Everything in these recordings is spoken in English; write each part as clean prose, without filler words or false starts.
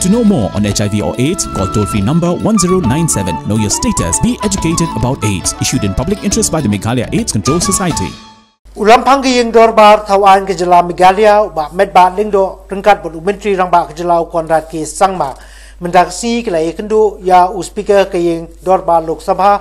To know more on HIV or AIDS, call toll-free number 1097. Know your status. Be educated about AIDS. Issued in public interest by the Meghalaya AIDS Control Society. Ulampang yang dorbar tawan ke jylla Meghalaya ba medba lingdo rengkat bot menteri rangba ke jylla konrad ke sangma mendaksi ke lai kendu ya speaker ke yang dorbar Lok Sabha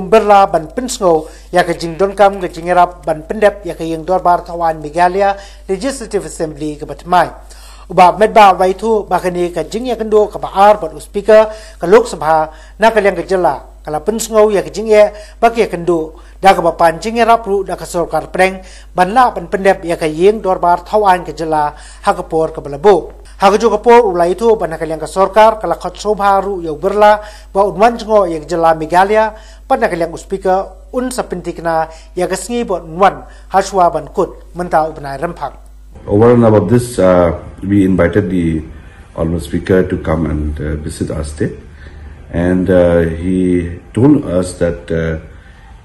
berla ban Pynsngew ya ke jing Donkam ke Jingiarap ban Pyndep ya ke yang dorbar tawan Meghalaya Legislative Assembly ke batmai uba medba waitu bakani ke jing ya kendu ke baar bot speaker ke Lok Sabha na ke yang ke jylla kala Pynsngew ya ke jing ya bagi kendu dah kebapan Jingiarap ru dah ke Sorkar Pdeng banla ban Pyndep ya ke yeng dorbar tawan ke jylla ha Khubor ke belabu ha ke Khubor ulai itu ban kalian ke Sorkar kala khot sobha ru ya berla ba unwan jengo ya ke jylla Meghalaya ban kalian speaker un sapintikna ya ke sngi bot unwan haswa ban kut mentau benai rempak. Over and above this, we invited the honorable speaker to come and visit our state, and he told us that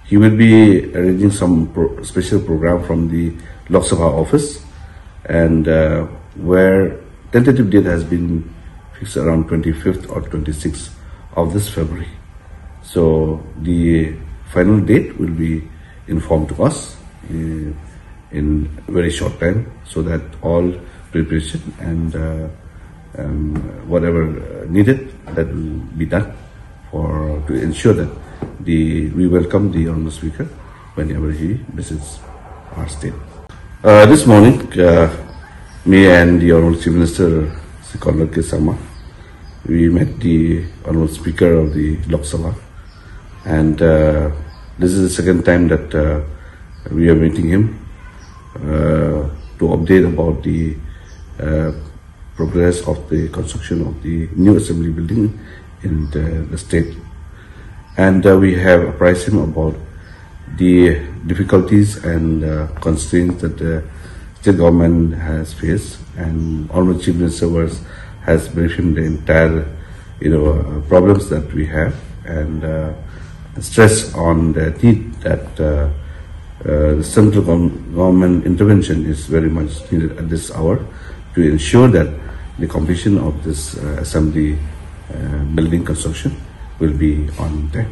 he will be arranging some special program from the Lok Sabha office, and where tentative date has been fixed around 25th or 26th of this February. So the final date will be informed to us in very short time, so that all preparation and whatever needed, that will be done to ensure that we welcome the honorable speaker whenever he visits our state. This morning, me and the honorable chief minister, we met the honorable speaker of the Lok Sabha, and this is the second time that we are meeting him to update about the progress of the construction of the new assembly building in the state. And we have apprised him about the difficulties and constraints that the state government has faced, and Honorable Chief Minister has briefed him the entire problems that we have, and stress on the need that the central government intervention is very much needed at this hour to ensure that the completion of this assembly building construction will be on time.